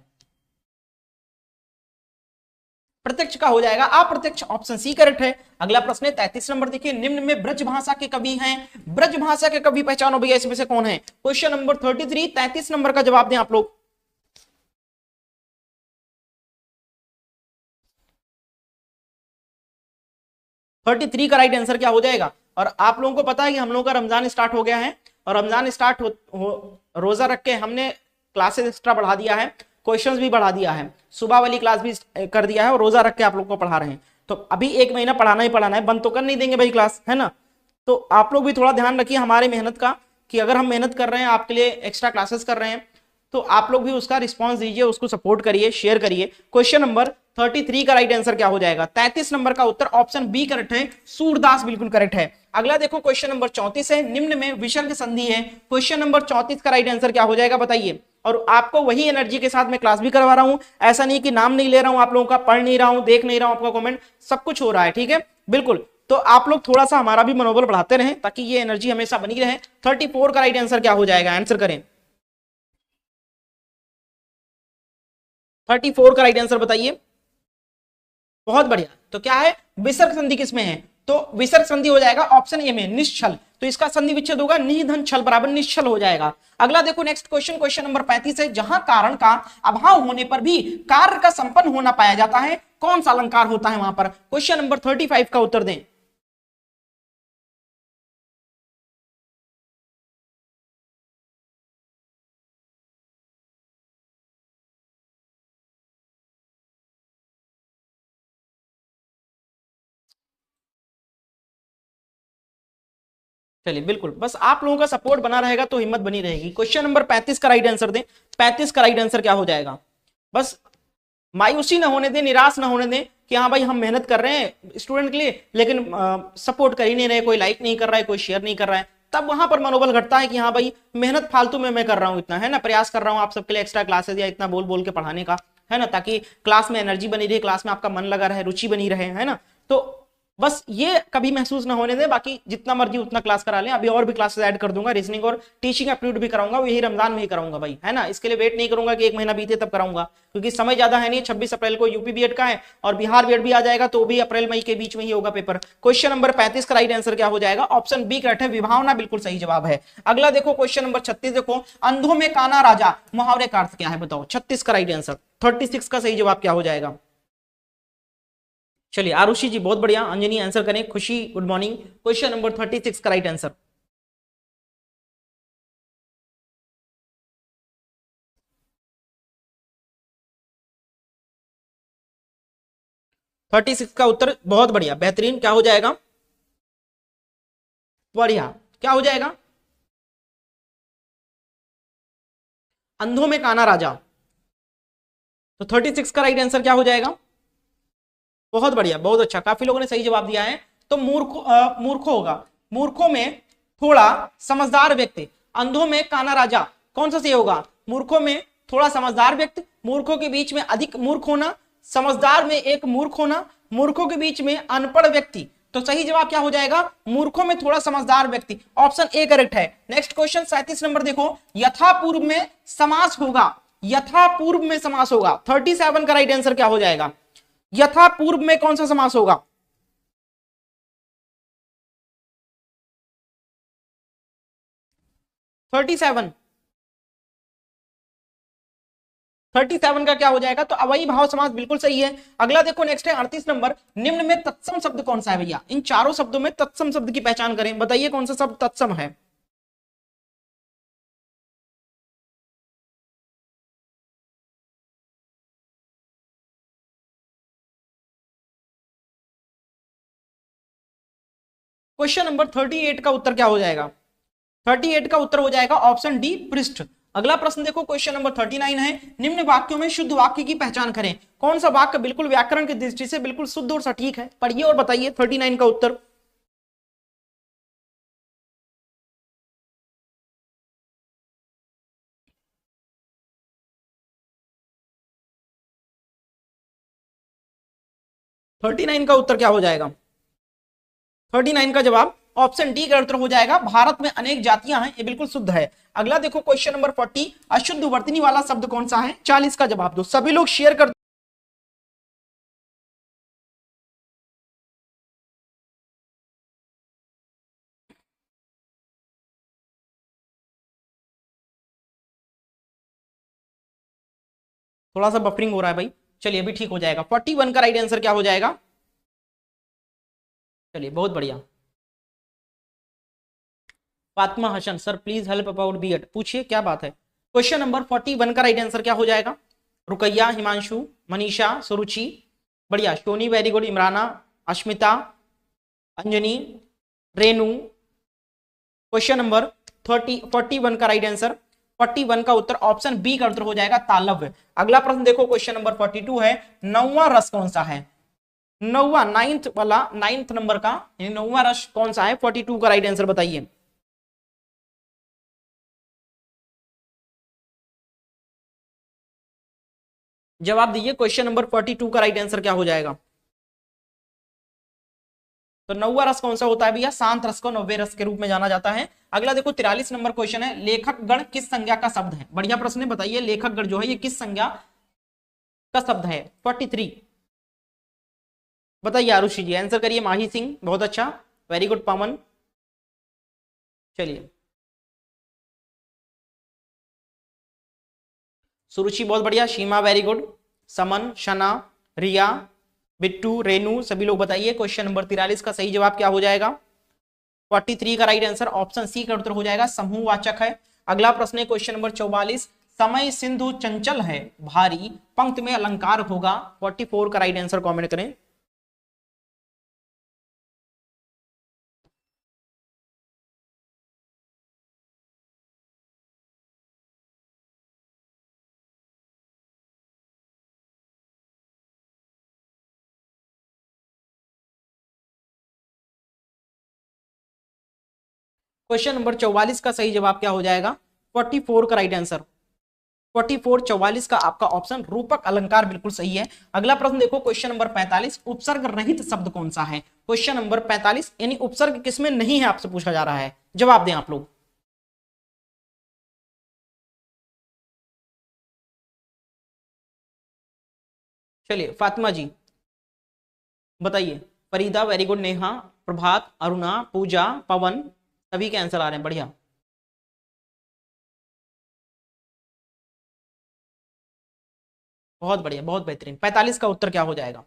प्रत्यक्ष का हो जाएगा अप्रत्यक्ष, ऑप्शन सी करेक्ट है। अगला प्रश्न है 33 नंबर, देखिए निम्न में ब्रज भाषा के कवि हैं, ब्रज भाषा के कवि पहचानो भैया, इसमें से कौन है? क्वेश्चन नंबर 33 33 नंबर का जवाब दें आप लोग। थर्टी थ्री का राइट आंसर क्या हो जाएगा? और आप लोगों को पता है कि हम लोगों का रमजान स्टार्ट हो गया है, और रमजान स्टार्ट रोजा रख के हमने क्लासेस एक्स्ट्रा बढ़ा दिया है, क्वेश्चंस भी बढ़ा दिया है, सुबह वाली क्लास भी कर दिया है, और रोजा रख के आप लोग को पढ़ा रहे हैं। तो अभी एक महीना पढ़ाना ही पढ़ाना है, बंद तो कर नहीं देंगे भाई क्लास, है ना? तो आप लोग भी थोड़ा ध्यान रखिए हमारी मेहनत का, कि अगर हम मेहनत कर रहे हैं आपके लिए, एक्स्ट्रा क्लासेस कर रहे हैं, तो आप लोग भी उसका रिस्पॉन्स दीजिए, उसको सपोर्ट करिए, शेयर करिए। क्वेश्चन नंबर 33 का राइट आंसर क्या हो जाएगा? 33 नंबर का उत्तर ऑप्शन बी करेक्ट है, सूरदास बिल्कुल करेक्ट है। अगला देखो क्वेश्चन नंबर 34 है, निम्न में विसर्ग संधि है। क्वेश्चन नंबर 34 का राइट आंसर क्या हो जाएगा बताइए? और आपको वही एनर्जी के साथ मैं क्लास भी करवा रहा हूं, ऐसा नहीं कि नाम नहीं ले रहा हूं आप लोगों का, पढ़ नहीं रहा हूं, देख नहीं रहा हूं आपका कमेंट, सब कुछ हो रहा है, ठीक है बिल्कुल। तो आप लोग थोड़ा सा हमारा भी मनोबल बढ़ाते रहें ताकि ये एनर्जी हमेशा बनी रहे। 34 का राइट आंसर क्या हो जाएगा? आंसर करें 34 का राइट आंसर बताइए। बहुत बढ़िया, तो क्या है? विसर्ग संधि किसमें है? तो विसर्ग संधि हो जाएगा ऑप्शन ए में, निश्चल। तो इसका संधि विच्छेद होगा निधन छल बराबर निश्चल हो जाएगा। अगला देखो नेक्स्ट क्वेश्चन, क्वेश्चन नंबर 35 है, जहां कारण का अभाव होने पर भी कार्य का संपन्न होना पाया जाता है, कौन सा अलंकार होता है वहां पर? क्वेश्चन नंबर 35 का उत्तर दें। चलिए बिल्कुल, बस आप लोगों का सपोर्ट बना रहेगा तो हिम्मत बनी रहेगी। क्वेश्चन नंबर 35 का राइट आंसर दें। 35 का राइट आंसर क्या हो जाएगा? बस मायूसी ना होने दें, निराश ना होने दें कि हाँ भाई हम मेहनत कर रहे हैं स्टूडेंट के लिए, लेकिन सपोर्ट कर ही नहीं रहे, कोई लाइक नहीं कर रहा है, कोई शेयर नहीं कर रहा है, तब वहां पर मनोबल घटता है कि हाँ भाई मेहनत फालतू में मैं कर रहा हूँ, इतना है ना, प्रयास कर रहा हूँ आप सबके लिए एक्स्ट्रा क्लासेस या इतना बोल बोल के पढ़ाने का, है ना, ताकि क्लास में एनर्जी बनी रहे, क्लास में आपका मन लगा रहे, रुचि बनी रहे, है ना। तो बस ये कभी महसूस ना होने दें, बाकी जितना मर्जी उतना क्लास करा लें। अभी और भी क्लासेस ऐड कर दूंगा, रीजनिंग और टीचिंग एप्टीट्यूड भी कराऊंगा, यही रमजान में ही कराऊंगा भाई, है ना। इसके लिए वेट नहीं करूंगा कि एक महीना बीते तब कराऊंगा, क्योंकि समय ज्यादा है नहीं। 26 अप्रैल को यूपी बीएड का है और बिहार बीएड भी आ जाएगा, तो भी अप्रैल मई के बीच में ही होगा पेपर। क्वेश्चन नंबर 35 का राइट आंसर क्या हो जाएगा? ऑप्शन बी करेक्ट है, विभावना बिल्कुल सही जवाब है। अगला देखो क्वेश्चन नंबर 36, देखो अंधों में काना राजा मुहावरे का अर्थ क्या है बताओ? 36 का राइट आंसर। 36 का सही जवाब क्या हो जाएगा? चलिए आरुषि जी बहुत बढ़िया, अंजनी आंसर करें, खुशी गुड मॉर्निंग। क्वेश्चन नंबर 36 का राइट आंसर। थर्टी सिक्स का उत्तर बहुत बढ़िया, बेहतरीन, क्या हो जाएगा? बढ़िया, क्या हो जाएगा? अंधों में काना राजा। तो 36 का राइट आंसर क्या हो जाएगा? बहुत बढ़िया, बहुत अच्छा, काफी लोगों ने सही जवाब दिया है। तो मूर्खो होगा, मूर्खों में थोड़ा समझदार व्यक्ति, अंधों में काना राजा, कौन सा सही होगा? मूर्खों में थोड़ा समझदार व्यक्ति, मूर्खों के बीच में अधिक मूर्ख होना, समझदार में एक मूर्ख होना, मूर्खों के बीच में अनपढ़ व्यक्ति। तो सही जवाब क्या हो जाएगा? मूर्खों में थोड़ा समझदार व्यक्ति, ऑप्शन ए करेक्ट है। नेक्स्ट क्वेश्चन 37 नंबर देखो, यथापूर्व में समास होगा, यथापूर्व में समास होगा। 37 का राइट आंसर क्या हो जाएगा? यथापूर्व में कौन सा समास होगा? 37 37 का क्या हो जाएगा? तो अवयवी भाव समास बिल्कुल सही है। अगला देखो, नेक्स्ट है 38 नंबर, निम्न में तत्सम शब्द कौन सा है भैया? इन चारों शब्दों में तत्सम शब्द की पहचान करें, बताइए कौन सा शब्द तत्सम है? क्वेश्चन नंबर 38 का उत्तर क्या हो जाएगा? 38 का उत्तर हो जाएगा ऑप्शन डी, पृष्ठ। अगला प्रश्न देखो, क्वेश्चन नंबर 39 है, निम्न वाक्यों में शुद्ध वाक्य की पहचान करें। कौन सा वाक्य बिल्कुल व्याकरण की दृष्टि से बिल्कुल शुद्ध और सटीक है? पढ़िए और बताइए 39 का उत्तर। थर्टी नाइन का उत्तर क्या हो जाएगा? 39 का जवाब ऑप्शन डी का उत्तर हो जाएगा, भारत में अनेक जातियां हैं, ये बिल्कुल शुद्ध है। अगला देखो, क्वेश्चन नंबर 40, अशुद्ध वर्तनी वाला शब्द कौन सा है? 40 का जवाब दो, सभी लोग शेयर कर। थोड़ा सा बफरिंग हो रहा है भाई, चलिए अभी ठीक हो जाएगा। 41 का राइट आंसर क्या हो जाएगा? चलिए बहुत बढ़िया। Fatima Hasan sir please help about BEd, पूछिए क्या बात है। क्वेश्चन नंबर 41 का राइट आंसर क्या हो जाएगा? रुकैया, हिमांशु, मनीषा, सुरुचि, बढ़िया, Soni very good, Imrana, Ashmita, Anjani, Renu. Question number 41 का राइट आंसर, 41 का उत्तर ऑप्शन बी का उत्तर हो जाएगा, तालव्य। अगला प्रश्न देखो, क्वेश्चन नंबर 42 है, नौवां रस कौन सा है? नौवां, नाइन्थ वाला, नाइन्थ नंबर का नौवां रस कौन सा है? 42 का राइट आंसर बताइए। जवाब दीजिए, क्वेश्चन नंबर 42 का राइट आंसर क्या हो जाएगा? तो नौवा रस कौन सा होता है भैया? शांत रस को नौवे रस के रूप में जाना जाता है। अगला देखो, 43 नंबर क्वेश्चन है, लेखक गण किस संज्ञा का शब्द है? बढ़िया प्रश्न है, बताइए लेखक गण जो है ये किस संज्ञा का शब्द है? 43 बताइए आरुषि जी, आंसर करिए। माही सिंह बहुत अच्छा, वेरी गुड। पवन, चलिए। सुरुचि बहुत बढ़िया, सीमा वेरी गुड, समन, शना, रिया, बिट्टू, रेनू, सभी लोग बताइए क्वेश्चन नंबर 43 का सही जवाब क्या हो जाएगा? 43 का राइट आंसर ऑप्शन सी का उत्तर हो जाएगा, समूहवाचक है। अगला प्रश्न है क्वेश्चन नंबर 44, समय सिंधु चंचल है भारी, पंक्ति में अलंकार होगा। 44 का राइट आंसर कमेंट करें। क्वेश्चन नंबर 44 का सही जवाब क्या हो जाएगा? 44 का राइट आंसर, 44 44 का आपका ऑप्शन रूपक अलंकार बिल्कुल सही है। अगला प्रश्न देखो, क्वेश्चन नंबर 45, उपसर्ग रहित शब्द कौन सा है? क्वेश्चन नंबर 45, यानी उपसर्ग किसमें नहीं है आपसे पूछा जा रहा है, जवाब दें आप लोग। चलिए फातिमा जी बताइए। फरीदा वेरी गुड, नेहा, प्रभात, अरुणा, पूजा, पवन, सभी के आंसर आ रहे हैं, बढ़िया। बहुत बढ़िया, बहुत बेहतरीन। 45 का उत्तर क्या हो जाएगा?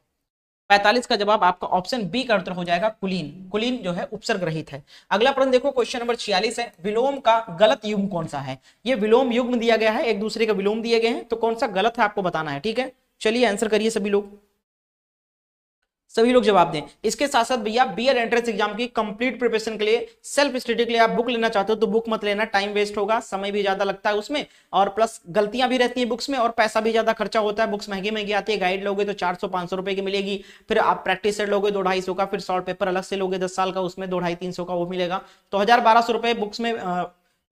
45 का जवाब आपका ऑप्शन बी का उत्तर हो जाएगा, कुलीन। कुलीन जो है उपसर्ग रहित है। अगला प्रश्न देखो, क्वेश्चन नंबर 46 है, विलोम का गलत युग्म कौन सा है? ये विलोम युग्म दिया गया है, एक दूसरे का विलोम दिए गए हैं, तो कौन सा गलत है आपको बताना है, ठीक है? चलिए आंसर करिए सभी लोग। सभी लोग जवाब दें। इसके साथ साथ भैया बीएड एंट्रेंस एग्जाम की कंप्लीट प्रिपरेशन के लिए, सेल्फ स्टडी के लिए आप बुक लेना चाहते हो तो बुक मत लेना, टाइम वेस्ट होगा, समय भी ज्यादा लगता है उसमें, और प्लस गलतियां भी रहती है बुक्स में, और पैसा भी ज्यादा खर्चा होता है, बुक्स महंगी महंगी आती है। गाइड लोगे तो 400-500 रुपए की मिलेगी, फिर आप प्रैक्टिस सेट लोगे 200-250 का, फिर शॉर्ट पेपर अलग से लोगे 10 साल का, उसमें 250-300 का वो मिलेगा। तो 1000-1200 रुपए बुक्स में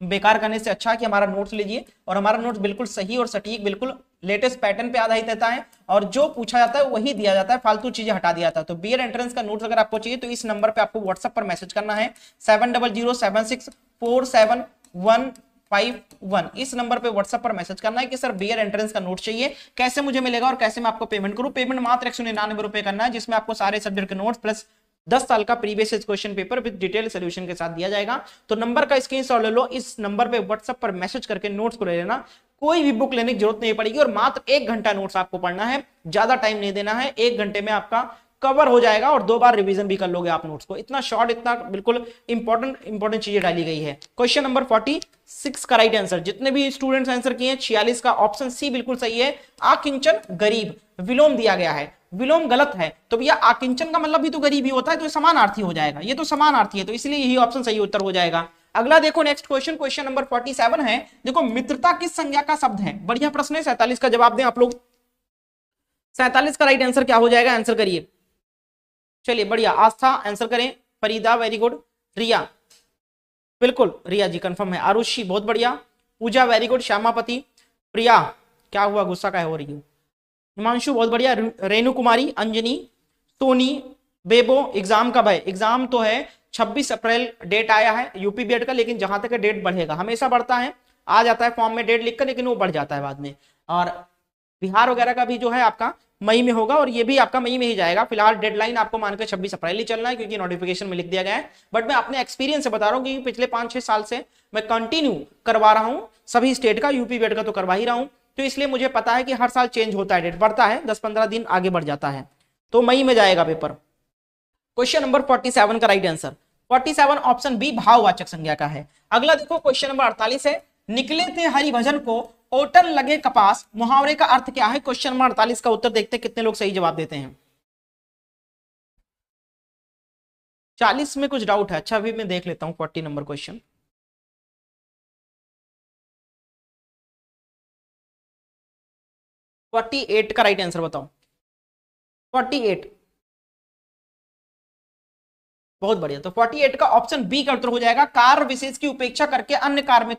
बेकार करने से अच्छा है कि हमारा नोट्स लीजिए, और हमारा नोट्स बिल्कुल सही और सटीक, बिल्कुल लेटेस्ट पैटर्न पे आधारित रहता है, और जो पूछा जाता है वही दिया जाता है, फालतू चीजें हटा दिया जाता है। तो बीएड एंट्रेंस का नोट्स अगर आपको चाहिए तो इस नंबर पे आपको व्हाट्सएप पर मैसेज करना है 7007647151। इस नंबर पे व्हाट्सएप पर मैसेज करना है कि सर बीएड एंट्रेंस का नोट चाहिए, कैसे मुझे मिलेगा और कैसे मैं आपको पेमेंट करूं। पेमेंट मात्र 199 रुपए करना है, जिसमें आपको सारे सब्जेक्ट के नोट्स प्लस 10 साल का previous question paper with detail solution के साथ दिया जाएगा। तो नंबर का स्क्रीनशॉट ले लो, इस नंबर पे व्हाट्सएप पर मैसेज करके नोट्स को ले लेना। कोई भी बुक लेने की जरूरत नहीं पड़ेगी, और मात्र 1 घंटा नोट्स आपको पढ़ना है, ज्यादा टाइम नहीं देना है। 1 घंटे में आपका कवर हो जाएगा, और 2 बार रिवीजन भी कर लोगे आप नोट्स को। इतना शॉर्ट, इतना बिल्कुल इंपॉर्टेंट चीजें डाली गई है। क्वेश्चन नंबर 46 का राइट आंसर, जितने भी स्टूडेंट्स आंसर किए हैं 46 का ऑप्शन सी बिल्कुल सही है। आकिंचन गरीब, विलोम दिया गया है, विलोम गलत है। तो भैया आकिंचन का मतलब भी तो गरीब ही होता है, तो समानार्थी हो जाएगा, ये तो समानार्थी है, तो इसलिए यही ऑप्शन सही उत्तर हो जाएगा। अगला देखो नेक्स्ट क्वेश्चन, क्वेश्चन नंबर 47 है। देखो मित्रता किस संज्ञा का शब्द है, बढ़िया प्रश्न है। 47 का जवाब दें आप लोग। 47 का राइट आंसर क्या हो जाएगा, आंसर करिए। चलिए बढ़िया, आस्था आंसर करें, फरीदा वेरी गुड, रिया बिल्कुल, रिया जी कंफर्म है, आरुषि बहुत बढ़िया, पूजा वेरी गुड, श्यामापति, प्रिया क्या हुआ गुस्सा क्या हो रही है, हिमांशु बहुत बढ़िया, रेणु कुमारी, अंजनी, सोनी, बेबो। एग्जाम कब है, एग्जाम तो है 26 अप्रैल डेट आया है यूपी बीएड का, लेकिन जहां तक डेट बढ़ेगा, हमेशा बढ़ता है, आ जाता है फॉर्म में डेट लिखकर, लेकिन वो बढ़ जाता है बाद में। और बिहार वगैरह का भी जो है आपका मई में होगा, और ये भी आपका मई में ही जाएगा। फिलहाल डेडलाइन आपको मानकर 26 अप्रैल ही चलना है, क्योंकि नोटिफिकेशन में लिख दिया गया है। बट मैं अपने एक्सपीरियंस से बता रहा हूँ, क्योंकि पिछले 5-6 साल से मैं कंटिन्यू करवा रहा हूँ सभी स्टेट का, यूपी बीएड का तो करवा ही रहा हूँ, तो इसलिए मुझे पता है कि हर साल चेंज होता है, डेट बढ़ता है, 10-15 दिन आगे बढ़ जाता है, तो मई में जाएगा पेपर। क्वेश्चन नंबर 47 का राइट आंसर, 47 ऑप्शन बी भाववाचक संज्ञा का है। अगला देखो क्वेश्चन नंबर 48 है। निकले थे हरिभजन को ओटन लगे कपास, मुहावरे का अर्थ क्या है। क्वेश्चन नंबर 48 का उत्तर देखते हैं कितने लोग सही जवाब देते हैं। 40 में कुछ डाउट है, अच्छा अभी मैं देख लेता हूं 40 नंबर क्वेश्चन। फोर्टी एट का राइट आंसर बताओ। 48 बहुत बढ़िया, तो 48 का ऑप्शन बी का उत्तर हो जाएगा, कार्य विशेष की उपेक्षा करके अन्य कार्य में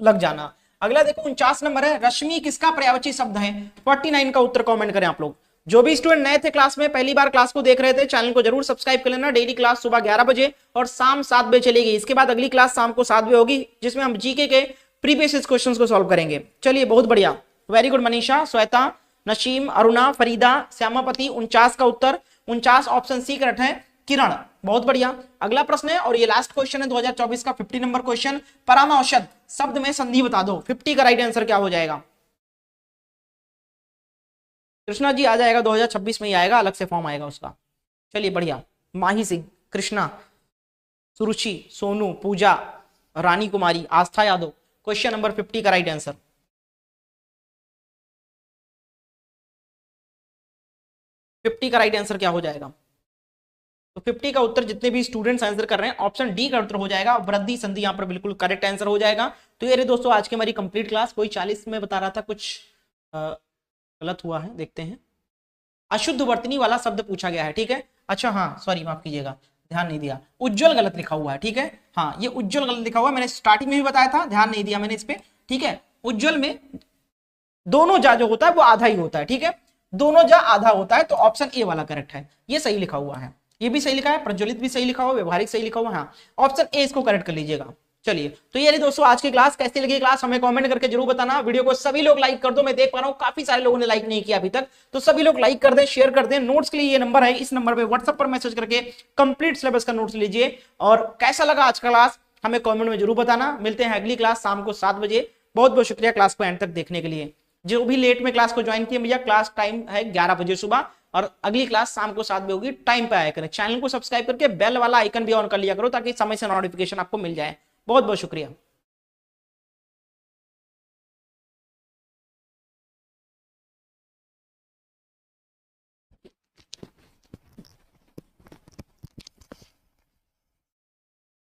लग जाना। अगला देखो 49 नंबर है। रश्मि किसका पर्यायवाची शब्द है। 49 का उत्तर कमेंट करें आप लोग। जो भी स्टूडेंट नए थे क्लास में, पहली बार क्लास को देख रहे थे, चैनल को जरूर सब्सक्राइब कर लेना। डेली क्लास सुबह 11 बजे और शाम 7 बजे चलेगी। इसके बाद अगली क्लास शाम को 7 बजे होगी, जिसमें हम जीके के प्रीवियस क्वेश्चन को सॉल्व करेंगे। चलिए बहुत बढ़िया, वेरी गुड मनीषा, श्वेता, नशीम, अरुणा, फरीदा, श्यामापति। 49 का उत्तर 49 ऑप्शन सी करेक्ट है। किरण बहुत बढ़िया। अगला प्रश्न है और ये लास्ट क्वेश्चन है 2024 का 50 नंबर क्वेश्चन। परामौषध शब्द में संधि बता दो। 50 का राइट आंसर क्या हो जाएगा। कृष्णा जी आ जाएगा, 2026 में ही आएगा, अलग से फॉर्म आएगा उसका। चलिए बढ़िया, माही सिंह, कृष्णा, सुरुचि, सोनू, पूजा, रानी कुमारी, आस्था यादव। क्वेश्चन नंबर 50 का राइट आंसर 50 का राइट आंसर क्या हो जाएगा। तो 50 का उत्तर जितने भी स्टूडेंट्स आंसर कर रहे हैं ऑप्शन डी का उत्तर हो जाएगा। वृद्धि संधि यहाँ पर बिल्कुल करेक्ट आंसर हो जाएगा। तो ये दोस्तों आज की हमारी कंप्लीट क्लास। कोई 40 में बता रहा था, कुछ गलत हुआ है, देखते हैं। अशुद्ध वर्तनी वाला शब्द पूछा गया है, ठीक है। अच्छा हाँ सॉरी, माफ कीजिएगा, ध्यान नहीं दिया। उज्जवल गलत लिखा हुआ है, ठीक है। हाँ ये उज्जवल गलत लिखा हुआ है, मैंने स्टार्टिंग में भी बताया था, ध्यान नहीं दिया मैंने इस पे, ठीक है। उज्जवल में दोनों जा जो होता है वो आधा ही होता है, ठीक है। दोनों जा आधा होता है, तो ऑप्शन ए वाला करेक्ट है, ये सही लिखा हुआ है। ये भी सही लिखा है, प्रज्वलित भी सही लिखा हुआ, व्यवहारिक सही लिखा हुआ। हाँ ऑप्शन ए इसको करेक्ट कर लीजिएगा। चलिए तो ये दोस्तों आज की क्लास कैसी लगी क्लास हमें कमेंट करके जरूर बताना। वीडियो को सभी लोग लाइक कर दो, मैं देख पा रहा हूँ काफी सारे लोगों ने लाइक नहीं किया अभी तक, तो सभी लोग लाइक कर दें, शेयर कर दें। नोट्स के लिए ये नंबर है, इस नंबर पे व्हाट्सएप पर मैसेज करके कंप्लीट सिलेबस का नोट्स लीजिए। और कैसा लगा आज का क्लास हमें कमेंट में जरूर बताना। मिलते हैं अगली क्लास शाम को 7 बजे। बहुत बहुत शुक्रिया क्लास को एंड तक देखने के लिए। जो भी लेट में क्लास को ज्वाइन किए भैया, क्लास टाइम है 11 बजे सुबह और अगली क्लास शाम को 7 बजे होगी। टाइम पे आया करें, चैनल को सब्सक्राइब करके बेल वाला आइकन भी ऑन कर लिया करो ताकि समय से नोटिफिकेशन आपको मिल जाए। बहुत बहुत शुक्रिया।